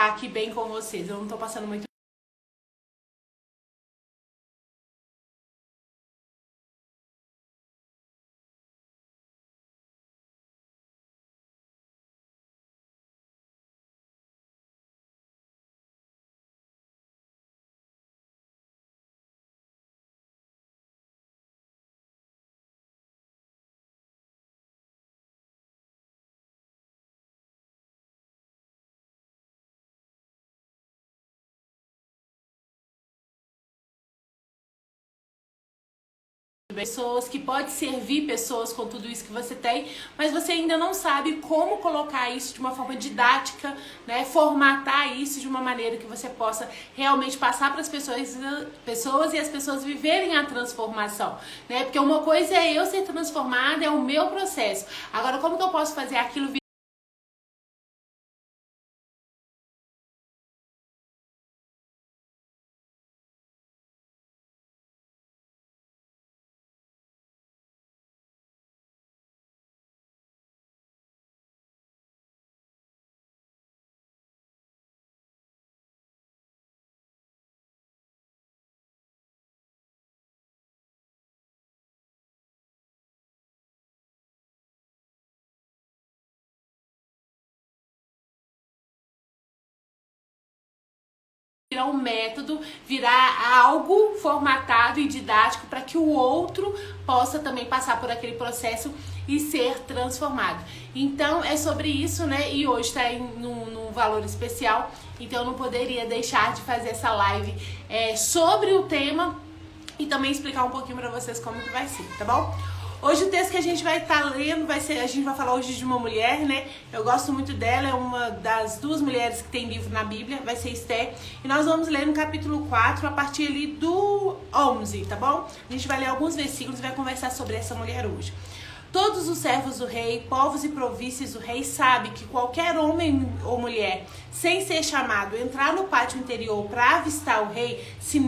falar aqui bem com vocês. Eu não tô passando muito pessoas, que pode servir pessoas com tudo isso que você tem, mas você ainda não sabe como colocar isso de uma forma didática, né? Formatar isso de uma maneira que você possa realmente passar para as pessoas e as pessoas viverem a transformação, né? Porque uma coisa é eu ser transformada, é o meu processo. Agora, como que eu posso fazer aquilo virar um método, virar algo formatado e didático para que o outro possa também passar por aquele processo e ser transformado. Então é sobre isso, né? E hoje está num valor especial, então eu não poderia deixar de fazer essa live sobre o tema e também explicar um pouquinho para vocês como que vai ser, tá bom? Hoje o texto que a gente vai estar lendo a gente vai falar hoje de uma mulher, né? Eu gosto muito dela, é uma das 2 mulheres que tem livro na Bíblia, vai ser Esther. E nós vamos ler no capítulo 4, a partir ali do 11, tá bom? A gente vai ler alguns versículos e vai conversar sobre essa mulher hoje. Todos os servos do rei, povos e províncias do rei sabem que qualquer homem ou mulher, sem ser chamado, entrar no pátio interior para avistar o rei, se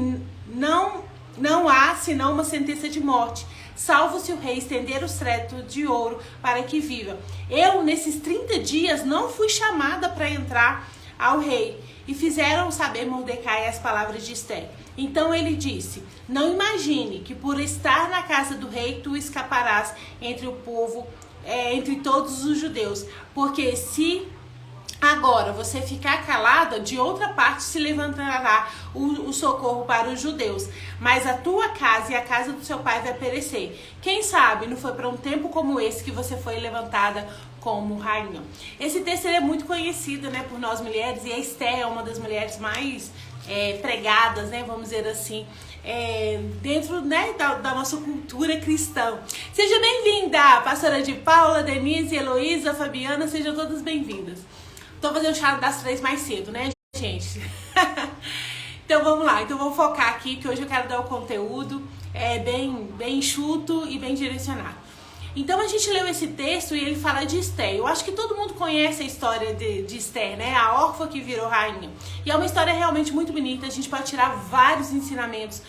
não há senão uma sentença de morte, salvo se o rei estender o cetro de ouro para que viva. Eu, nesses 30 dias, não fui chamada para entrar ao rei. E fizeram saber Mordecai as palavras de Esther. Então ele disse: não imagine que por estar na casa do rei tu escaparás entre o povo, entre todos os judeus. Porque se agora você ficar calada, de outra parte se levantará o socorro para os judeus, mas a tua casa e a casa do seu pai vai perecer. Quem sabe não foi para um tempo como esse que você foi levantada como rainha. Esse texto é muito conhecido, né, por nós mulheres, e a Esther é uma das mulheres mais pregadas, né, vamos dizer assim, dentro, né, da nossa cultura cristã. Seja bem-vinda, pastora de Paula, Denise, Heloísa, Fabiana, sejam todas bem-vindas. Tô fazendo o chá das 3 mais cedo, né, gente? Então vamos lá, então vou focar aqui, que hoje eu quero dar o conteúdo bem enxuto e bem direcionado. Então a gente leu esse texto e ele fala de Esther. Eu acho que todo mundo conhece a história de Esther, né? A órfã que virou rainha. E é uma história realmente muito bonita, a gente pode tirar vários ensinamentos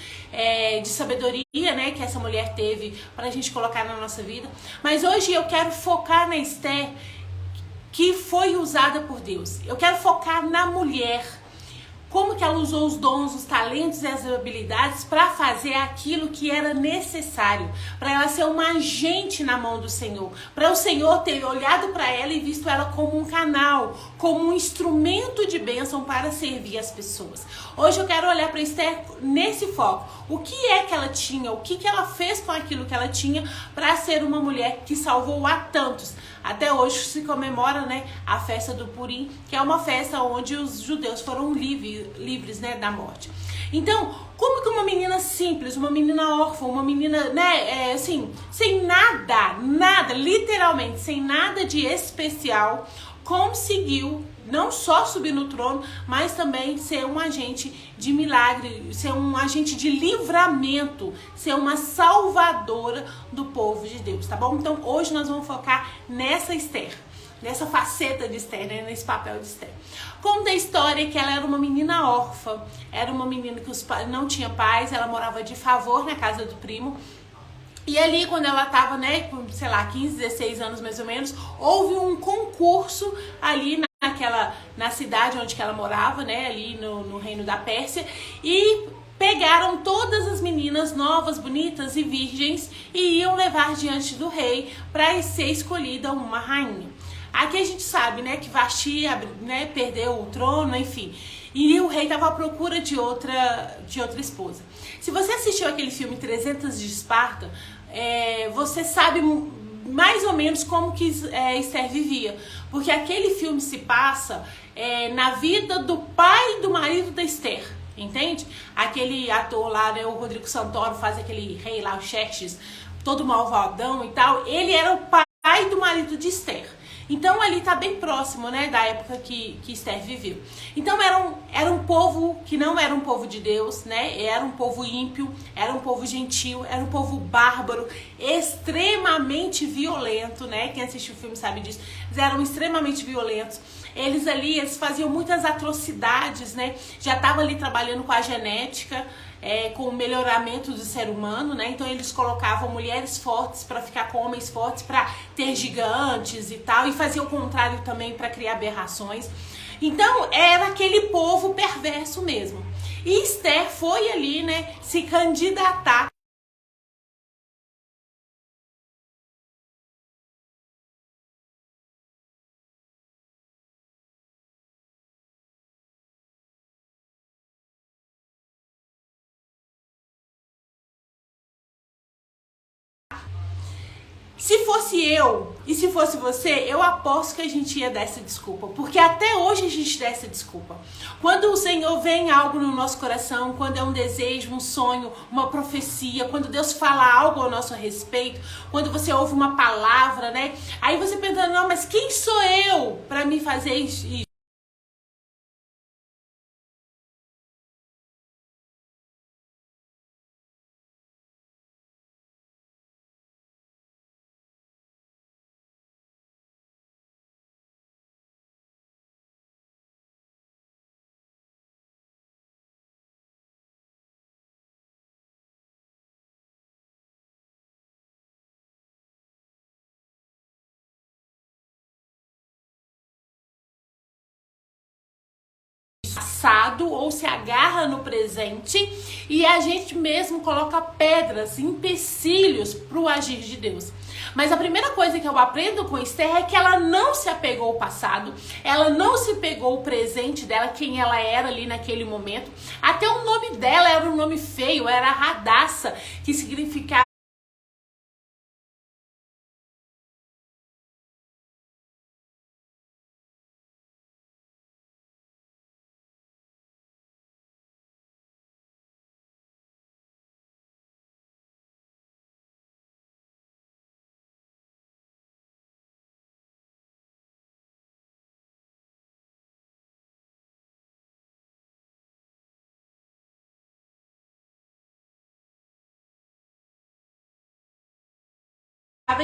de sabedoria, né, que essa mulher teve para a gente colocar na nossa vida. Mas hoje eu quero focar na Esther, que foi usada por Deus. Eu quero focar na mulher, como que ela usou os dons, os talentos e as habilidades para fazer aquilo que era necessário, para ela ser uma agente na mão do Senhor, para o Senhor ter olhado para ela e visto ela como um canal, como um instrumento de bênção para servir as pessoas. Hoje eu quero olhar para Esther nesse foco. O que é que ela tinha, o que ela fez com aquilo que ela tinha para ser uma mulher que salvou a tantos. Até hoje se comemora, né, a festa do Purim, que é uma festa onde os judeus foram livres, né, da morte. Então, como que uma menina simples, uma menina órfã, uma menina, né, assim, sem nada, literalmente, sem nada de especial, conseguiu não só subir no trono, mas também ser um agente de milagre, ser um agente de livramento, ser uma salvadora do povo de Deus, tá bom? Então hoje nós vamos focar nessa Esther, nessa faceta de Esther, né? Nesse papel de Esther. Conta a história que ela era uma menina órfã, era uma menina que não tinha pais, ela morava de favor na casa do primo. E ali, quando ela estava, né, com, sei lá, 15, 16 anos mais ou menos, houve um concurso ali na cidade onde que ela morava, né, ali no reino da Pérsia, e pegaram todas as meninas novas, bonitas e virgens e iam levar diante do rei para ser escolhida uma rainha. Aqui a gente sabe, né, que Vasti, né, perdeu o trono, enfim, e o rei estava à procura de outra esposa. Se você assistiu aquele filme 300 de Esparta, você sabe mais ou menos como que Esther vivia, porque aquele filme se passa na vida do pai do marido da Esther, entende? Aquele ator lá, né, o Rodrigo Santoro, faz aquele rei lá, o Xerxes, todo malvadão e tal, ele era o pai do marido de Esther. Então ali tá bem próximo, né, da época que Esther viveu. Então era um povo que não era um povo de Deus, né? Era um povo ímpio, era um povo gentil, era um povo bárbaro, extremamente violento, né? Quem assistiu o filme sabe disso. Eles eram extremamente violentos. Eles faziam muitas atrocidades, né? Já estavam ali trabalhando com a genética, com o melhoramento do ser humano, né? Então eles colocavam mulheres fortes para ficar com homens fortes, para ter gigantes e tal, e faziam o contrário também para criar aberrações. Então era aquele povo perverso mesmo. E Esther foi ali, né, se candidatar Se fosse eu e se fosse você, eu aposto que a gente ia dar essa desculpa. Porque até hoje a gente dá essa desculpa. Quando o Senhor vem algo no nosso coração, quando é um desejo, um sonho, uma profecia, quando Deus fala algo ao nosso respeito, quando você ouve uma palavra, né? Aí você pensa, não, mas quem sou eu para me fazer isso? Passado ou se agarra no presente e a gente mesmo coloca pedras, empecilhos para o agir de Deus. Mas a primeira coisa que eu aprendo com Esther é que ela não se apegou ao passado, ela não se pegou ao presente dela, quem ela era ali naquele momento. Até o nome dela era um nome feio, era Radassa, que significava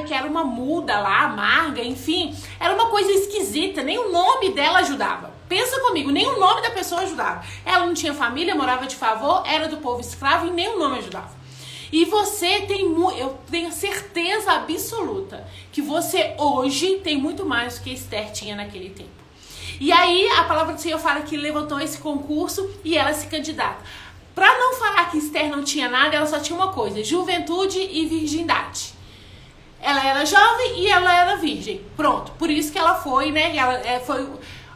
que era uma muda lá, amarga, enfim, era uma coisa esquisita, nem o nome dela ajudava. Pensa comigo, nem o nome da pessoa ajudava. Ela não tinha família, morava de favor, era do povo escravo e nem o nome ajudava. E você eu tenho certeza absoluta que você hoje tem muito mais do que Esther tinha naquele tempo. E aí a palavra do Senhor fala que levantou esse concurso e ela se candidata. Para não falar que Esther não tinha nada, ela só tinha uma coisa: juventude e virgindade. Ela era jovem e ela era virgem. Pronto, por isso que ela foi, né?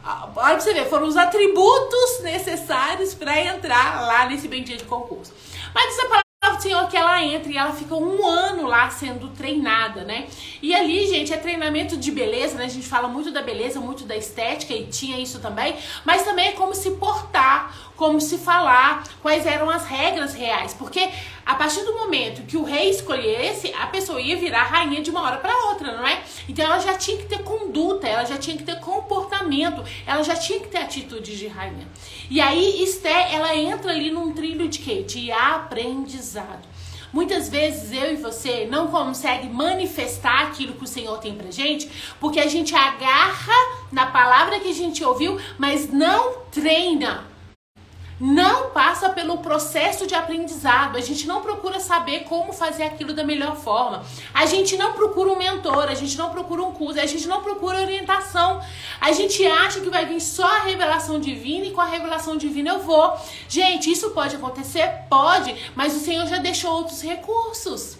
Olha pra você ver, foram os atributos necessários para entrar lá nesse bendito concurso. Mas essa palavra do Senhor que ela entra e ela fica 1 ano lá sendo treinada, né? E ali, gente, é treinamento de beleza, né? A gente fala muito da beleza, muito da estética, e tinha isso também, mas também é como se portar, como se falar, quais eram as regras reais, porque a partir do momento que o rei escolhesse, a pessoa ia virar rainha de uma hora para outra, não é? Então ela já tinha que ter conduta, ela já tinha que ter comportamento, ela já tinha que ter atitude de rainha. E aí Esther, ela entra ali num trilho de quê? De aprendizado. Muitas vezes eu e você não consegue manifestar aquilo que o Senhor tem pra gente, porque a gente agarra na palavra que a gente ouviu, mas não treina. não passa pelo processo de aprendizado. A gente não procura saber como fazer aquilo da melhor forma. A gente não procura um mentor, a gente não procura um curso, a gente não procura orientação. A gente acha que vai vir só a revelação divina e com a revelação divina eu vou. Gente, isso pode acontecer? Pode, mas o Senhor já deixou outros recursos.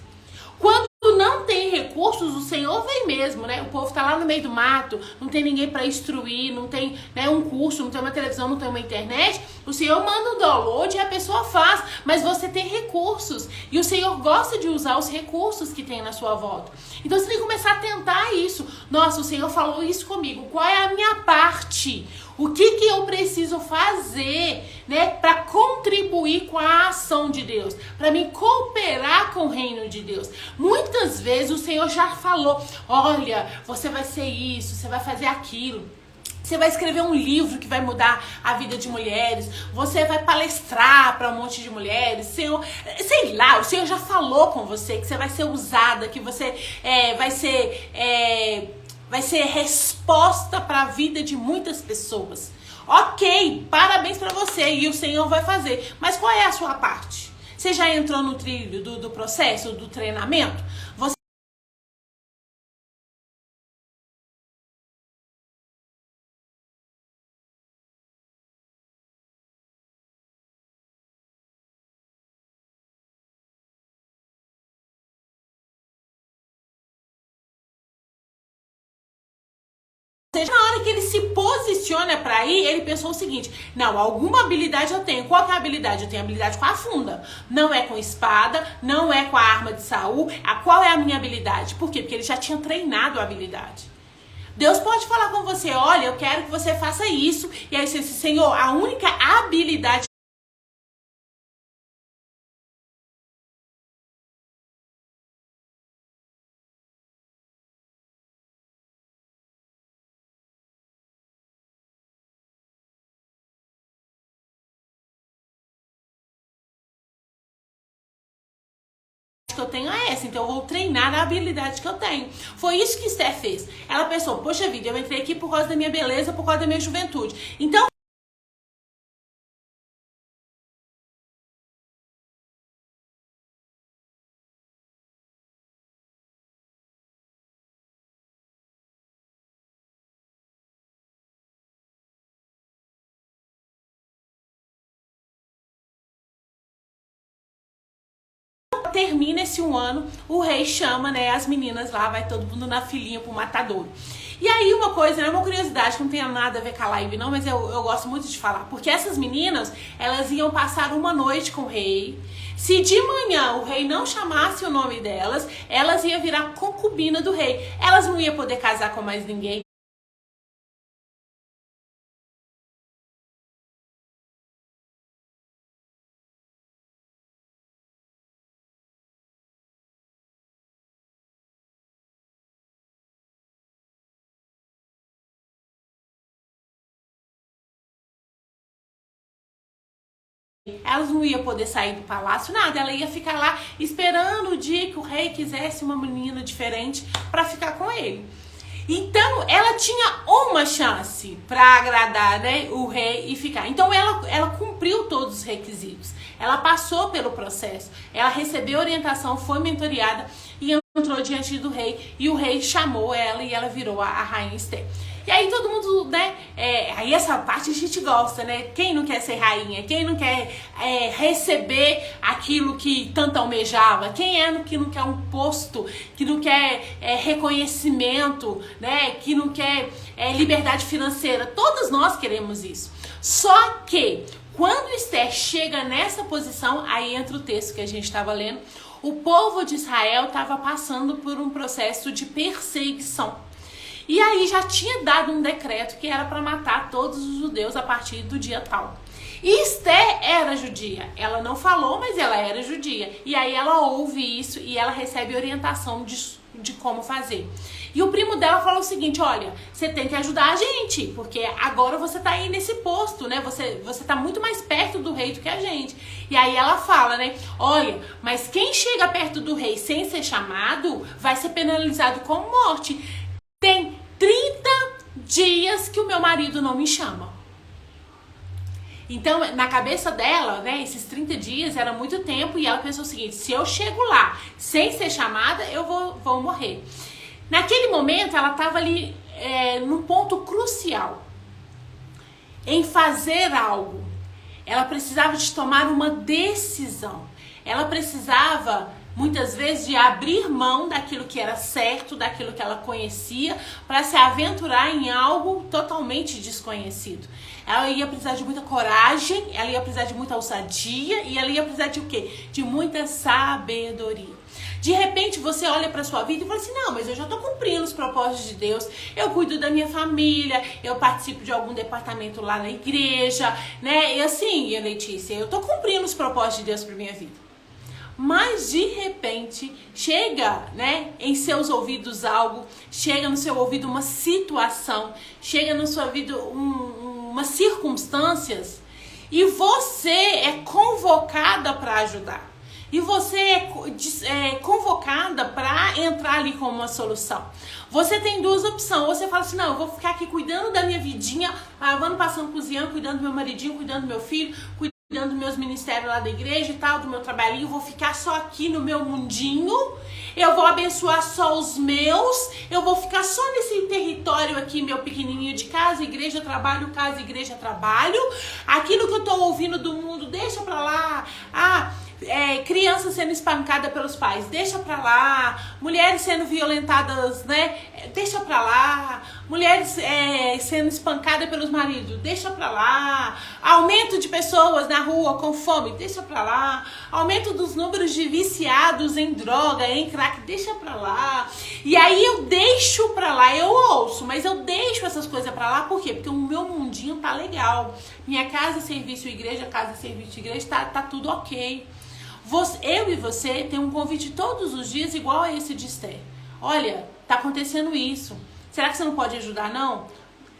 Quando não tem recursos, o Senhor vem mesmo, né? O povo tá lá no meio do mato, não tem ninguém para instruir, não tem, né, um curso, não tem uma televisão, não tem uma internet. O Senhor manda um download e a pessoa faz, mas você tem recursos. E o Senhor gosta de usar os recursos que tem na sua volta. Então você tem que começar a tentar isso. Nossa, o Senhor falou isso comigo. Qual é a minha parte? O que eu preciso fazer, né, para contribuir com a ação de Deus, para me cooperar com o reino de Deus? Muitas vezes o Senhor já falou: olha, você vai ser isso, você vai fazer aquilo. Você vai escrever um livro que vai mudar a vida de mulheres. Você vai palestrar para um monte de mulheres. Senhor, sei lá, o Senhor já falou com você que você vai ser usada, que você vai ser resposta para a vida de muitas pessoas. Ok, parabéns para você e o Senhor vai fazer. Mas qual é a sua parte? Você já entrou no trilho do processo, do treinamento? Você na hora que ele se posiciona para ir, ele pensou o seguinte: não, alguma habilidade eu tenho. Qual que é a habilidade? Eu tenho habilidade com a funda. Não é com espada, não é com a arma de Saul. Qual é a minha habilidade? Por quê? Porque ele já tinha treinado a habilidade. Deus pode falar com você: olha, eu quero que você faça isso. E aí você diz: Senhor, a única habilidade que eu tenho é essa, então eu vou treinar a habilidade que eu tenho. Foi isso que Esther fez. Ela pensou: poxa vida, eu entrei aqui por causa da minha beleza, por causa da minha juventude. Então termina esse um ano, o rei chama, né, as meninas lá, vai todo mundo na filinha pro matadouro. E aí uma coisa, né, uma curiosidade que não tem nada a ver com a live não, mas eu gosto muito de falar, porque essas meninas, elas iam passar uma noite com o rei. Se de manhã o rei não chamasse o nome delas, elas iam virar concubina do rei. Elas não iam poder casar com mais ninguém. Elas não iam poder sair do palácio, nada. Ela ia ficar lá esperando o dia que o rei quisesse uma menina diferente para ficar com ele. Então, ela tinha uma chance para agradar, né, o rei e ficar. Então, ela cumpriu todos os requisitos. Ela passou pelo processo. Ela recebeu orientação, foi mentoreada e entrou diante do rei. E o rei chamou ela e ela virou a rainha Esther. E aí todo mundo, né, aí essa parte a gente gosta, né? Quem não quer ser rainha? Quem não quer receber aquilo que tanto almejava? Quem que não quer um posto? Que não quer reconhecimento, né? Que não quer liberdade financeira? Todos nós queremos isso. Só que quando Esther chega nessa posição, aí entra o texto que a gente estava lendo, o povo de Israel estava passando por um processo de perseguição. E aí já tinha dado um decreto que era para matar todos os judeus a partir do dia tal. E Esther era judia. Ela não falou, mas ela era judia. E aí ela ouve isso e ela recebe orientação de como fazer. E o primo dela falou o seguinte: olha, você tem que ajudar a gente, porque agora você tá aí nesse posto, né? Você tá muito mais perto do rei do que a gente. E aí ela fala, né? Olha, mas quem chega perto do rei sem ser chamado vai ser penalizado com morte. Tem 30 dias que o meu marido não me chama. Então, na cabeça dela, né, esses 30 dias era muito tempo e ela pensou o seguinte: se eu chego lá sem ser chamada, eu vou morrer. Naquele momento, ela estava ali num ponto crucial em fazer algo. Ela precisava de tomar uma decisão. Ela precisava, muitas vezes, de abrir mão daquilo que era certo, daquilo que ela conhecia, para se aventurar em algo totalmente desconhecido. Ela ia precisar de muita coragem, ela ia precisar de muita ousadia e ela ia precisar de o quê? De muita sabedoria. De repente você olha para sua vida e fala assim: não, mas eu já estou cumprindo os propósitos de Deus, eu cuido da minha família, eu participo de algum departamento lá na igreja, né? E assim, Letícia, eu estou cumprindo os propósitos de Deus para minha vida. Mas de repente chega, né, em seus ouvidos algo, chega no seu ouvido uma situação, chega na sua vida umas circunstâncias e você é convocada para ajudar. E você é convocada para entrar ali com uma solução. Você tem duas opções. Ou você fala assim: não, eu vou ficar aqui cuidando da minha vidinha, ano passando cozinhando, cuidando do meu maridinho, cuidando do meu filho, cuidando dos meus ministérios lá da igreja e tal, do meu trabalhinho, vou ficar só aqui no meu mundinho, eu vou abençoar só os meus, eu vou ficar só nesse território aqui, meu pequenininho de casa, igreja, trabalho, casa, igreja, trabalho. Aquilo que eu tô ouvindo do mundo, deixa pra lá. Crianças sendo espancadas pelos pais, deixa pra lá. Mulheres sendo violentadas, né? Deixa pra lá. Mulheres sendo espancadas pelos maridos, deixa pra lá. Aumento de pessoas na rua com fome, deixa pra lá. Aumento dos números de viciados em droga, em crack, deixa pra lá. E aí eu deixo pra lá, eu ouço, mas eu deixo essas coisas pra lá, por quê? Porque o meu mundinho tá legal. Minha casa, serviço, igreja, casa, serviço, igreja, tá tudo ok. Eu e você tem um convite todos os dias igual a esse de Esther. Olha, tá acontecendo isso. Será que você não pode ajudar, não?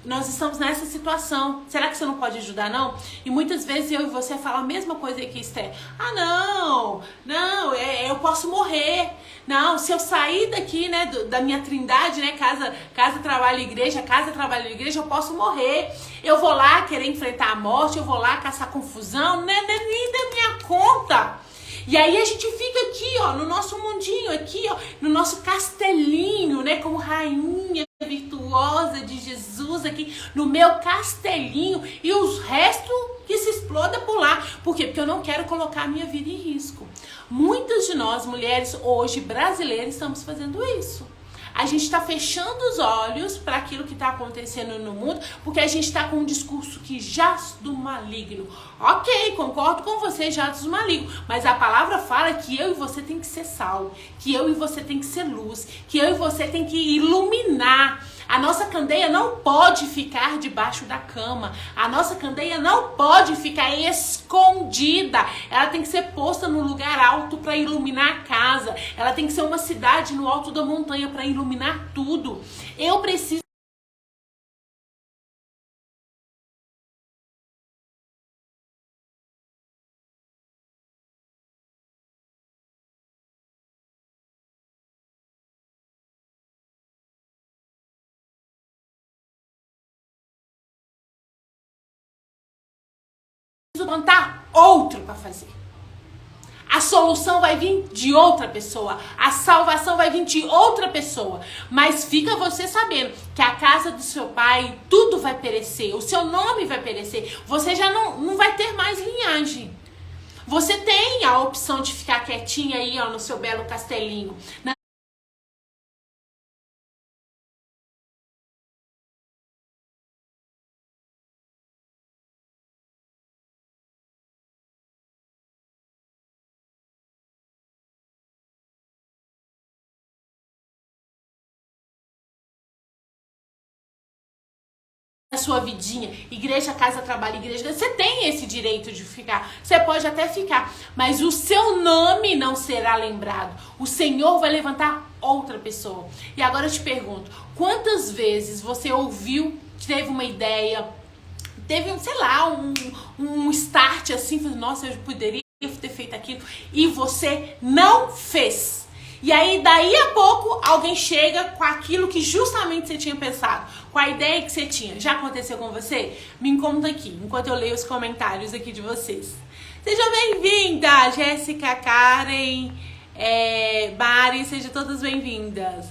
Nós estamos nessa situação. Será que você não pode ajudar, não? E muitas vezes eu e você falam a mesma coisa que Esther. Não, eu posso morrer. Não, se eu sair daqui, né, da minha trindade, né, casa, trabalho, igreja, casa, trabalho, igreja, eu posso morrer. Eu vou lá querer enfrentar a morte, eu vou lá caçar confusão, né, nem da minha conta. E aí a gente fica aqui, ó, no nosso mundinho, aqui, ó, no nosso castelinho, né, como rainha virtuosa de Jesus aqui, no meu castelinho, e os restos que se exploda por lá. Por quê? Porque eu não quero colocar a minha vida em risco. Muitas de nós, mulheres, hoje, brasileiras, estamos fazendo isso. A gente está fechando os olhos para aquilo que está acontecendo no mundo, porque a gente está com um discurso que jaz do maligno. Ok, concordo com você, jaz do maligno, mas a palavra fala que eu e você tem que ser sal, que eu e você tem que ser luz, que eu e você tem que iluminar. A nossa candeia não pode ficar debaixo da cama. A nossa candeia não pode ficar escondida. Ela tem que ser posta no lugar alto para iluminar a casa. Ela tem que ser uma cidade no alto da montanha para iluminar tudo. Eu preciso contar outro para fazer. A solução vai vir de outra pessoa. A salvação vai vir de outra pessoa. Mas fica você sabendo que a casa do seu pai, tudo vai perecer. O seu nome vai perecer. Você já não vai ter mais linhagem. Você tem a opção de ficar quietinha aí, ó, no seu belo castelinho. A sua vidinha, igreja, casa, trabalho, igreja, você tem esse direito de ficar, você pode até ficar, mas o seu nome não será lembrado. O Senhor vai levantar outra pessoa. E agora eu te pergunto, quantas vezes você ouviu, teve uma ideia, teve, sei lá, um start assim, nossa, eu poderia ter feito aquilo, e você não fez. E aí, daí a pouco, alguém chega com aquilo que justamente você tinha pensado. com a ideia que você tinha. Já aconteceu com você? Me conta aqui, enquanto eu leio os comentários aqui de vocês. Sejam bem-vindas, Jéssica, Karen, Mari, sejam todas bem-vindas.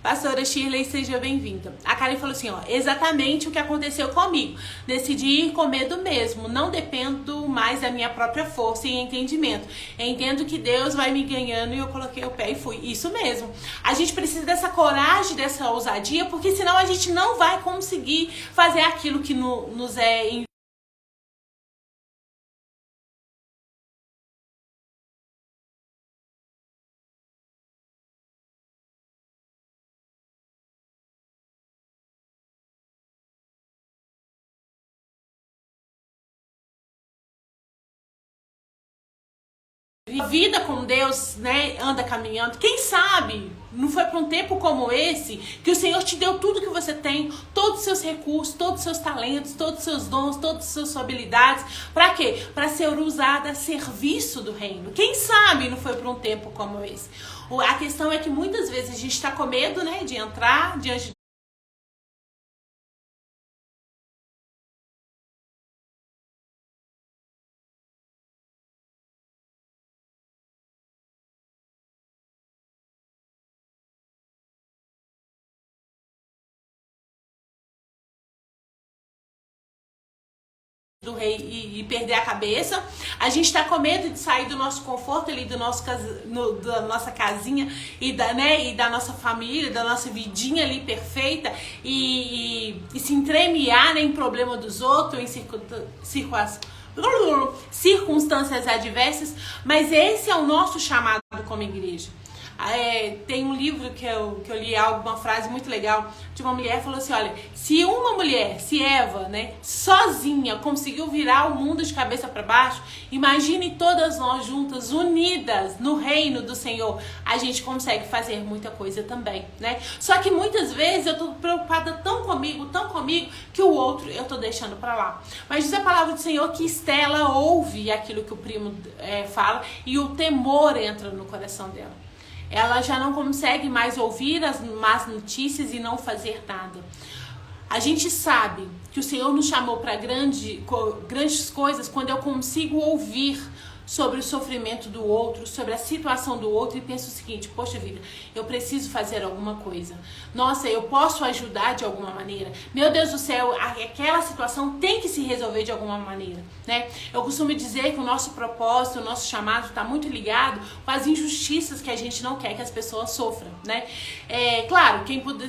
Pastora Shirley, seja bem-vinda. A Karen falou assim, ó, exatamente o que aconteceu comigo. Decidi ir com medo mesmo. Não dependo mais da minha própria força e entendimento. Entendo que Deus vai me ganhando e eu coloquei o pé e fui. Isso mesmo. A gente precisa dessa coragem, dessa ousadia, porque senão a gente não vai conseguir fazer aquilo que nos é a vida com Deus, né, anda caminhando. Quem sabe não foi para um tempo como esse que o Senhor te deu tudo que você tem, todos os seus recursos, todos os seus talentos, todos os seus dons, todas as suas habilidades. Para quê? Para ser usada a serviço do reino. Quem sabe não foi para um tempo como esse. A questão é que muitas vezes a gente está com medo, né, de entrar diante do rei e perder a cabeça. A gente tá com medo de sair do nosso conforto ali, da nossa casinha e da nossa família, da nossa vidinha ali perfeita e se entremear, né, em problema dos outros, em circunstâncias adversas. Mas esse é o nosso chamado como igreja. Tem um livro que eu li, uma frase muito legal de uma mulher, falou assim, olha, se uma mulher, se Eva, né, sozinha conseguiu virar o mundo de cabeça para baixo, imagine todas nós juntas, unidas no reino do Senhor, a gente consegue fazer muita coisa também, né? Só que muitas vezes eu tô preocupada tão comigo, que o outro eu tô deixando para lá. Mas diz a palavra do Senhor que Estela ouve aquilo que o primo fala e o temor entra no coração dela. Ela já não consegue mais ouvir as más notícias e não fazer nada. A gente sabe que o Senhor nos chamou para grandes coisas quando eu consigo ouvir sobre o sofrimento do outro, sobre a situação do outro e penso o seguinte, poxa vida, eu preciso fazer alguma coisa. Nossa, eu posso ajudar de alguma maneira. Meu Deus do céu, aquela situação tem que se resolver de alguma maneira, né? Eu costumo dizer que o nosso propósito, o nosso chamado está muito ligado com as injustiças que a gente não quer que as pessoas sofram, né? Claro,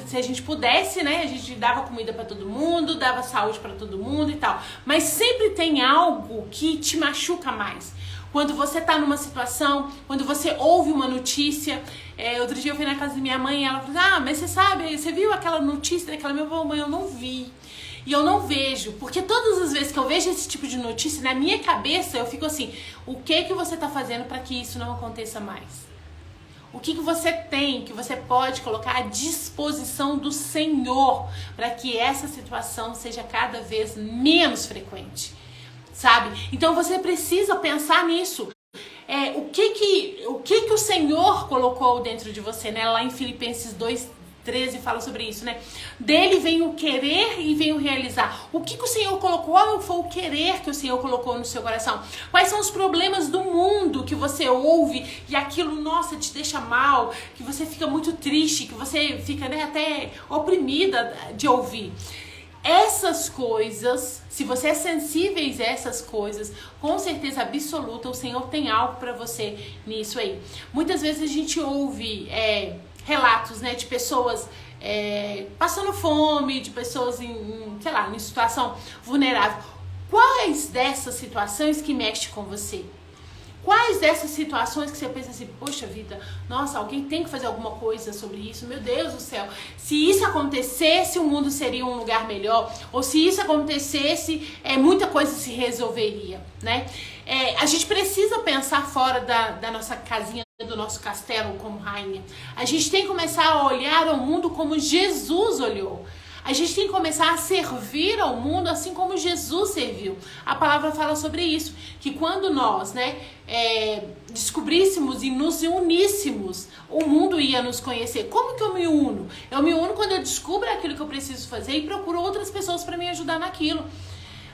se a gente pudesse, né, a gente dava comida para todo mundo, dava saúde para todo mundo e tal, mas sempre tem algo que te machuca mais. Quando você tá numa situação, quando você ouve uma notícia, outro dia eu fui na casa da minha mãe e ela falou, mas você sabe, você viu aquela notícia daquela minha mãe? Eu não vi. E eu não vejo, porque todas as vezes que eu vejo esse tipo de notícia, na minha cabeça eu fico assim, o que você tá fazendo para que isso não aconteça mais? O que você tem, que você pode colocar à disposição do Senhor para que essa situação seja cada vez menos frequente? Sabe? Então você precisa pensar nisso. O que o Senhor colocou dentro de você, né? Lá em Filipenses 2:13 fala sobre isso, né? Dele vem o querer e vem o realizar. O que o Senhor colocou? Qual foi o querer que o Senhor colocou no seu coração? Quais são os problemas do mundo que você ouve e aquilo, nossa, te deixa mal, que você fica muito triste, que você fica, né, até oprimida de ouvir? Essas coisas, se você é sensível a essas coisas, com certeza absoluta o Senhor tem algo para você nisso aí. Muitas vezes a gente ouve relatos, né, de pessoas passando fome, de pessoas em situação vulnerável. Quais dessas situações que mexem com você? Quais dessas situações que você pensa assim, poxa vida, nossa, alguém tem que fazer alguma coisa sobre isso, meu Deus do céu. Se isso acontecesse, o mundo seria um lugar melhor, ou se isso acontecesse, muita coisa se resolveria, né? A gente precisa pensar fora da nossa casinha, do nosso castelo como rainha. A gente tem que começar a olhar o mundo como Jesus olhou. A gente tem que começar a servir ao mundo assim como Jesus serviu. A palavra fala sobre isso, que quando nós, descobríssemos e nos uníssemos, o mundo ia nos conhecer. Como que eu me uno? Eu me uno quando eu descubro aquilo que eu preciso fazer e procuro outras pessoas para me ajudar naquilo.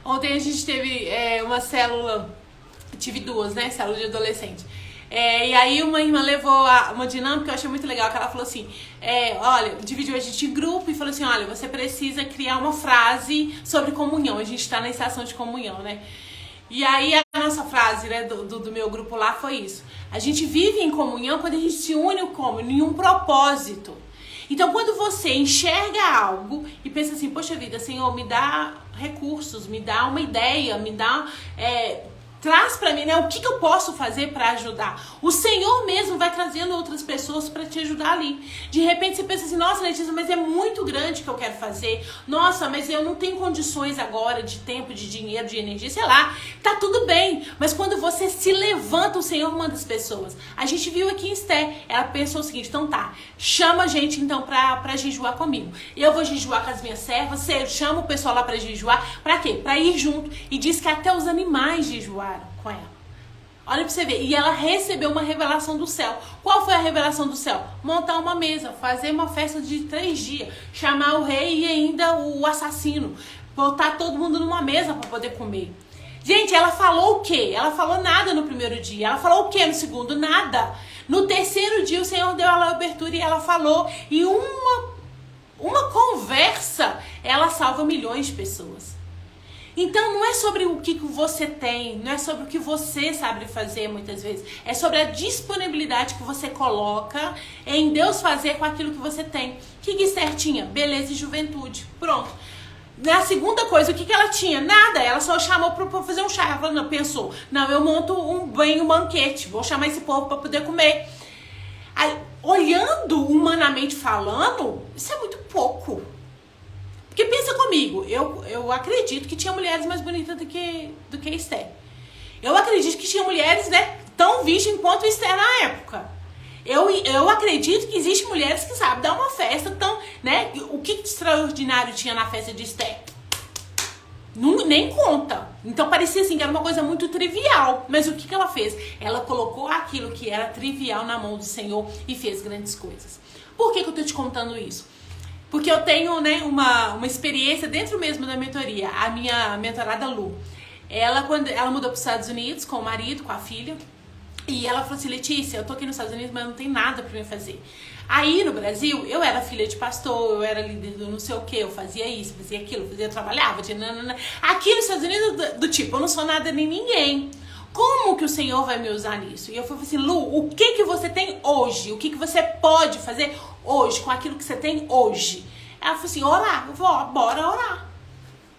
Ontem a gente teve uma célula, tive duas, célula de adolescente. E aí uma irmã levou uma dinâmica que eu achei muito legal, que ela falou assim, olha, dividiu a gente em grupo e falou assim, olha, você precisa criar uma frase sobre comunhão. A gente tá na estação de comunhão, E aí a nossa frase, do meu grupo lá foi isso. A gente vive em comunhão quando a gente se une em um propósito. Então quando você enxerga algo e pensa assim, poxa vida, Senhor, me dá recursos, me dá uma ideia, me dá... traz pra mim, o que eu posso fazer pra ajudar. O Senhor mesmo vai trazendo outras pessoas pra te ajudar ali. De repente você pensa assim, nossa, Letícia, mas é muito grande o que eu quero fazer. Nossa, mas eu não tenho condições agora de tempo, de dinheiro, de energia, sei lá. Tá tudo bem. Mas quando você se levanta, o Senhor manda as pessoas. A gente viu aqui em Esté, ela pensou o seguinte, então tá, chama a gente então pra jejuar comigo. Eu vou jejuar com as minhas servas, você chama o pessoal lá pra jejuar. Pra quê? Pra ir junto. E diz que até os animais jejuaram com ela. Olha pra você ver. E ela recebeu uma revelação do céu. Qual foi a revelação do céu? Montar uma mesa, fazer uma festa de 3 dias, chamar o rei e ainda o assassino, botar todo mundo numa mesa para poder comer. Gente, ela falou o quê? Ela falou nada no primeiro dia. Ela falou o quê no segundo? Nada. No terceiro dia o Senhor deu ela a abertura e ela falou. E uma conversa, ela salva milhões de pessoas. Então não é sobre o que você tem, não é sobre o que você sabe fazer muitas vezes. É sobre a disponibilidade que você coloca em Deus fazer com aquilo que você tem. O que Esther tinha? Beleza e juventude. Pronto. Na segunda coisa, o que ela tinha? Nada. Ela só chamou para fazer um chá. Ela falou, não, pensou, não, eu monto um banquete, vou chamar esse povo para poder comer. Aí, olhando humanamente falando, isso é muito pouco. Porque pensa comigo, eu acredito que tinha mulheres mais bonitas do que Esther. Eu acredito que tinha mulheres, tão vistas quanto Esther na época. Eu acredito que existem mulheres que sabem dar uma festa tão, O que de extraordinário tinha na festa de Esther? Nem conta. Então parecia assim que era uma coisa muito trivial. Mas o que ela fez? Ela colocou aquilo que era trivial na mão do Senhor e fez grandes coisas. Por que eu tô te contando isso? Porque eu tenho, uma experiência dentro mesmo da mentoria. A minha mentorada Lu, quando ela mudou para os Estados Unidos com o marido, com a filha, e ela falou assim, Letícia, eu tô aqui nos Estados Unidos, mas não tem nada para mim fazer. Aí no Brasil, eu era filha de pastor, eu era líder do não sei o que, eu fazia isso, fazia aquilo, eu trabalhava, aqui nos Estados Unidos, do tipo, eu não sou nada nem ninguém. Como que o Senhor vai me usar nisso? E eu falei assim, Lu, o que você tem hoje? O que você pode fazer hoje com aquilo que você tem hoje? Ela falou assim, orar. Eu falei, bora orar.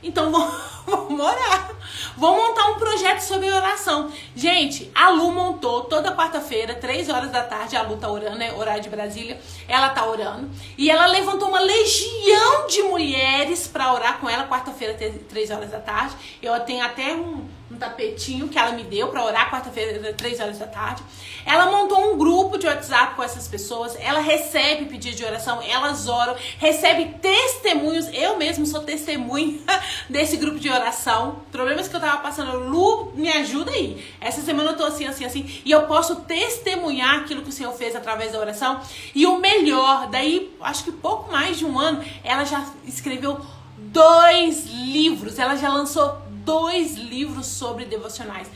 Então vamos orar. Vou montar um projeto sobre oração. Gente, a Lu montou toda quarta-feira, 3 horas da tarde, a Lu tá orando, horário de Brasília, ela tá orando. E ela levantou uma legião de mulheres pra orar com ela quarta-feira, 3 horas da tarde. Eu tenho até um tapetinho que ela me deu pra orar quarta-feira, 3 horas da tarde. Ela montou um grupo de WhatsApp com essas pessoas, ela recebe pedido de oração, elas oram, recebe testemunhos, eu mesmo sou testemunha desse grupo de oração, problemas que eu tava passando, Lu, me ajuda aí, essa semana eu tô assim, e eu posso testemunhar aquilo que o Senhor fez através da oração, e o melhor, daí, acho que pouco mais de um ano, ela já escreveu 2 livros, ela já lançou 2 livros sobre devocionais.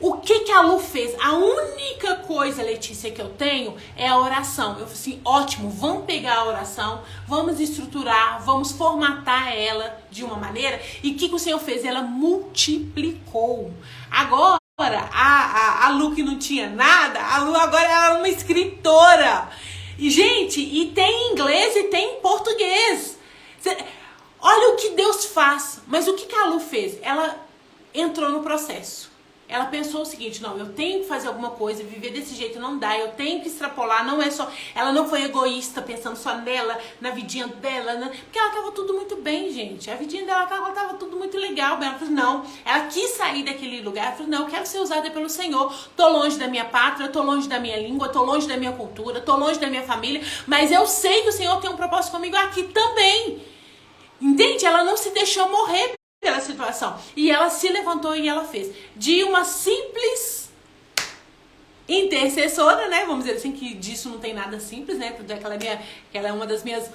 O que a Lu fez? A única coisa, Letícia, que eu tenho é a oração. Eu falei assim, ótimo, vamos pegar a oração, vamos estruturar, vamos formatar ela de uma maneira. E o que o Senhor fez? Ela multiplicou. Agora, a Lu que não tinha nada, a Lu agora é uma escritora. E, gente, e tem em inglês e tem em português. Olha o que Deus faz. Mas o que a Lu fez? Ela entrou no processo. Ela pensou o seguinte, não, eu tenho que fazer alguma coisa, viver desse jeito não dá, eu tenho que extrapolar, não é só... Ela não foi egoísta, pensando só nela, na vidinha dela, porque ela tava tudo muito bem, gente. A vidinha dela tava tudo muito legal. Ela falou, não, ela quis sair daquele lugar, ela falou, não, eu quero ser usada pelo Senhor. Tô longe da minha pátria, tô longe da minha língua, tô longe da minha cultura, tô longe da minha família, mas eu sei que o Senhor tem um propósito comigo aqui também. Entende? Ela não se deixou morrer pela situação. E ela se levantou e ela fez. De uma simples intercessora, né? Vamos dizer assim, que disso não tem nada simples, né? Porque ela é uma das minhas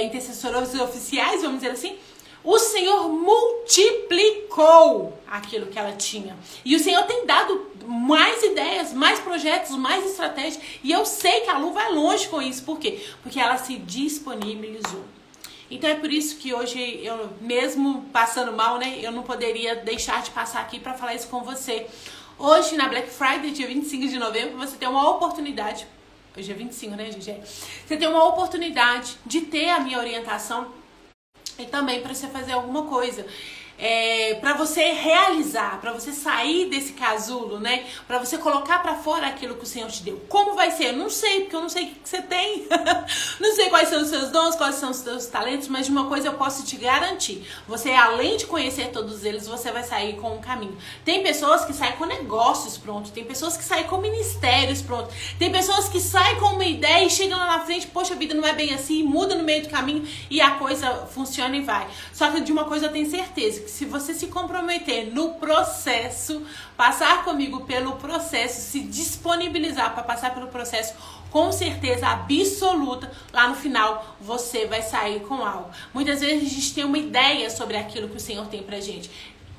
intercessoras oficiais, vamos dizer assim. O Senhor multiplicou aquilo que ela tinha. E o Senhor tem dado mais ideias, mais projetos, mais estratégias. E eu sei que a Lu vai longe com isso. Por quê? Porque ela se disponibilizou. Então é por isso que hoje, eu mesmo passando mal, né? Eu não poderia deixar de passar aqui para falar isso com você. Hoje, na Black Friday, dia 25 de novembro, você tem uma oportunidade. Hoje é 25, né, gente? Você tem uma oportunidade de ter a minha orientação e também para você fazer alguma coisa. Para você realizar, para você sair desse casulo, né? Para você colocar para fora aquilo que o Senhor te deu. Como vai ser? Eu não sei, porque eu não sei o que você tem. Não sei quais são os seus dons, quais são os seus talentos, mas de uma coisa eu posso te garantir. Você, além de conhecer todos eles, você vai sair com um caminho. Tem pessoas que saem com negócios prontos, tem pessoas que saem com ministérios prontos, tem pessoas que saem com uma ideia e chegam lá na frente, poxa, a vida não é bem assim, muda no meio do caminho e a coisa funciona e vai. Só que de uma coisa eu tenho certeza, que se você se comprometer no processo, passar comigo pelo processo, se disponibilizar para passar pelo processo, com certeza absoluta, lá no final você vai sair com algo. Muitas vezes a gente tem uma ideia sobre aquilo que o Senhor tem pra gente.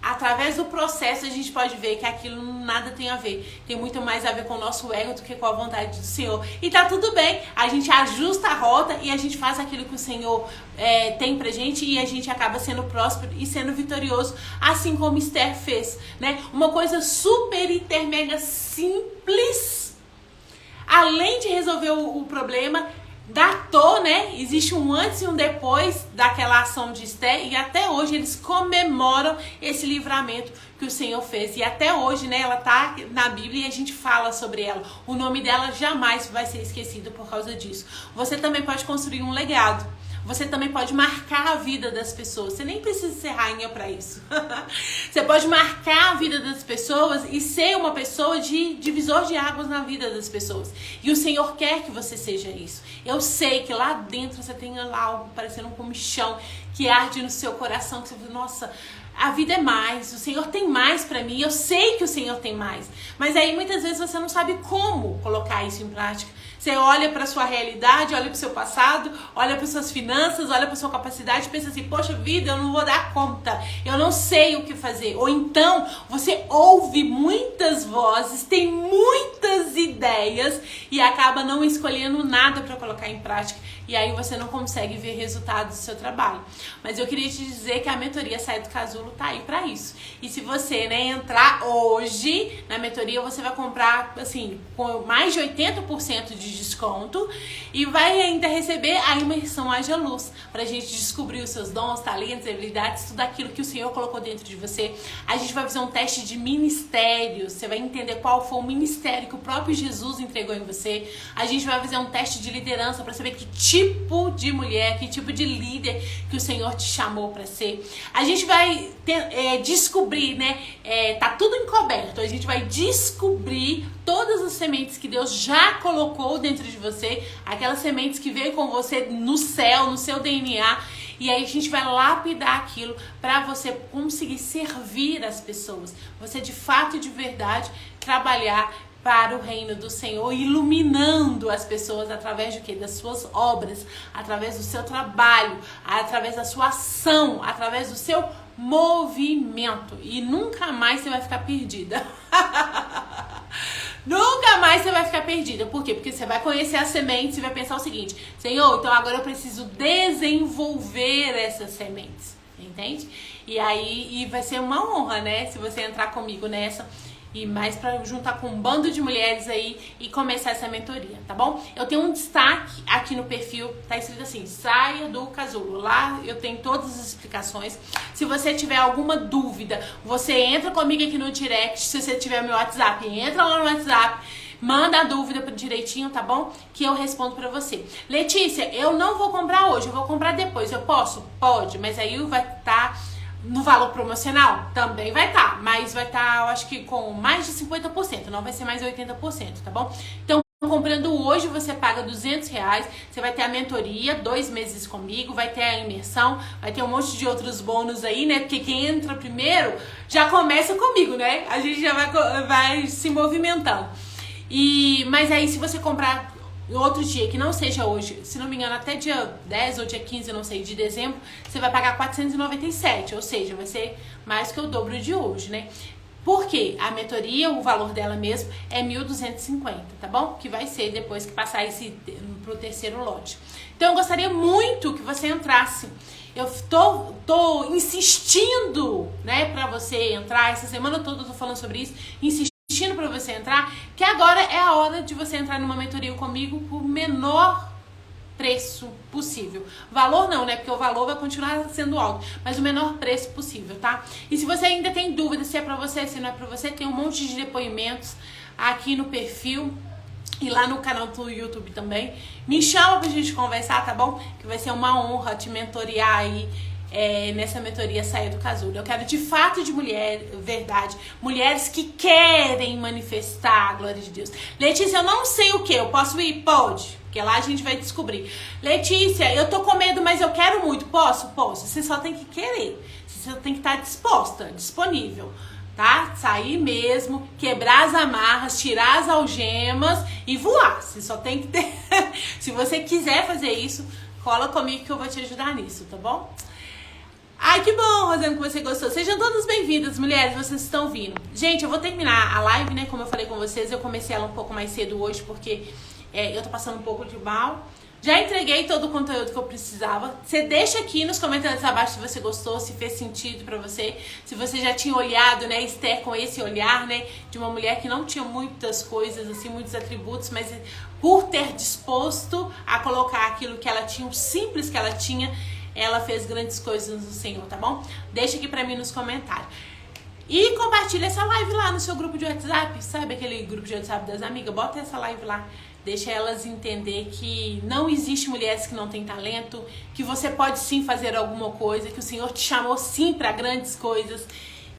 Através do processo a gente pode ver que aquilo nada tem a ver. Tem muito mais a ver com o nosso ego do que com a vontade do Senhor. E tá tudo bem, a gente ajusta a rota e a gente faz aquilo que o Senhor tem pra gente e a gente acaba sendo próspero e sendo vitorioso, assim como Esther fez, né? Uma coisa super, hiper, mega simples, além de resolver o problema, datou, né? Existe um antes e um depois daquela ação de Esther e até hoje eles comemoram esse livramento que o Senhor fez. E até hoje, né, ela tá na Bíblia e a gente fala sobre ela. O nome dela jamais vai ser esquecido por causa disso. Você também pode construir um legado. Você também pode marcar a vida das pessoas. Você nem precisa ser rainha para isso. Você pode marcar a vida das pessoas e ser uma pessoa de divisor de águas na vida das pessoas. E o Senhor quer que você seja isso. Eu sei que lá dentro você tem lá algo parecendo um comichão que arde no seu coração, que você fala, nossa, a vida é mais, o Senhor tem mais pra mim, eu sei que o Senhor tem mais. Mas aí muitas vezes você não sabe como colocar isso em prática. Você olha para sua realidade, olha para o seu passado, olha para suas finanças, olha para sua capacidade e pensa assim, poxa vida, eu não vou dar conta, eu não sei o que fazer. Ou então você ouve muitas vozes, tem muitas ideias e acaba não escolhendo nada para colocar em prática. E aí você não consegue ver resultados do seu trabalho. Mas eu queria te dizer que a mentoria Sai do Casulo tá aí para isso. E se você, né, entrar hoje na mentoria, você vai comprar, assim, com mais de 80% de desconto e vai ainda receber a imersão Haja Luz, pra gente descobrir os seus dons, talentos, habilidades, tudo aquilo que o Senhor colocou dentro de você. A gente vai fazer um teste de ministério, você vai entender qual foi o ministério que o próprio Jesus entregou em você. A gente vai fazer um teste de liderança para saber que tipo de mulher, que tipo de líder que o Senhor te chamou para ser. A gente vai descobrir, né? Tá tudo encoberto. A gente vai descobrir todas as sementes que Deus já colocou dentro de você, aquelas sementes que veio com você no céu, no seu DNA, e aí a gente vai lapidar aquilo para você conseguir servir as pessoas. Você de fato e de verdade trabalhar para o reino do Senhor, iluminando as pessoas através de quê? Das suas obras, através do seu trabalho, através da sua ação, através do seu movimento. E nunca mais você vai ficar perdida. Nunca mais você vai ficar perdida. Por quê? Porque você vai conhecer as sementes e vai pensar o seguinte: Senhor, então agora eu preciso desenvolver essas sementes. Entende? E aí vai ser uma honra, né? Se você entrar comigo nessa. E mais pra juntar com um bando de mulheres aí e começar essa mentoria, tá bom? Eu tenho um destaque aqui no perfil, tá escrito assim, Saia do Casulo. Lá eu tenho todas as explicações. Se você tiver alguma dúvida, você entra comigo aqui no direct. Se você tiver meu WhatsApp, entra lá no WhatsApp. Manda a dúvida direitinho, tá bom? Que eu respondo pra você. Letícia, eu não vou comprar hoje, eu vou comprar depois. Eu posso? Pode, mas aí vai estar... No valor promocional? Também vai estar, mas vai estar, eu acho que com mais de 50%, não vai ser mais 80%, tá bom? Então, comprando hoje, você paga R$200, você vai ter a mentoria, 2 meses comigo, vai ter a imersão, vai ter um monte de outros bônus aí, né? Porque quem entra primeiro já começa comigo, né? A gente já vai se movimentando. Mas aí, se você comprar outro dia, que não seja hoje, se não me engano, até dia 10 ou dia 15, eu não sei, de dezembro, você vai pagar R$497, ou seja, vai ser mais que o dobro de hoje, né? Porque a mentoria, o valor dela mesmo é R$1.250, tá bom? Que vai ser depois que passar pro terceiro lote. Então eu gostaria muito que você entrasse. Eu tô insistindo, né, pra você entrar. Essa semana toda eu tô falando sobre isso, insistindo pra você entrar, que agora é a hora de você entrar numa mentoria comigo por menor preço possível. Valor não, né? Porque o valor vai continuar sendo alto, mas o menor preço possível, tá? E se você ainda tem dúvida se é pra você, se não é pra você, tem um monte de depoimentos aqui no perfil e lá no canal do YouTube também. Me chama pra gente conversar, tá bom? Que vai ser uma honra te mentorear aí nessa mentoria Saia do Casulo. Eu quero de fato de mulher, verdade, mulheres que querem manifestar a glória de Deus. Letícia, eu não sei o que, eu posso ir? Pode, porque lá a gente vai descobrir. Letícia, eu tô com medo, mas eu quero muito. Posso? Posso. Você só tem que querer, você só tem que estar disposta, disponível, tá? Sair mesmo, quebrar as amarras, tirar as algemas e voar. Você só tem que ter. Se você quiser fazer isso, cola comigo que eu vou te ajudar nisso, tá bom? Ai, que bom, Rosana, que você gostou. Sejam todas bem-vindas, mulheres, vocês estão vindo. Gente, eu vou terminar a live, né, como eu falei com vocês. Eu comecei ela um pouco mais cedo hoje, porque eu tô passando um pouco de mal. Já entreguei todo o conteúdo que eu precisava. Você deixa aqui nos comentários abaixo se você gostou, se fez sentido pra você. Se você já tinha olhado, né, Esther, com esse olhar, né, de uma mulher que não tinha muitas coisas, assim, muitos atributos, mas por ter disposto a colocar aquilo que ela tinha, o simples que ela tinha, ela fez grandes coisas no Senhor, tá bom? Deixa aqui pra mim nos comentários. E compartilha essa live lá no seu grupo de WhatsApp, sabe aquele grupo de WhatsApp das amigas? Bota essa live lá. Deixa elas entender que não existe mulheres que não têm talento, que você pode sim fazer alguma coisa, que o Senhor te chamou sim para grandes coisas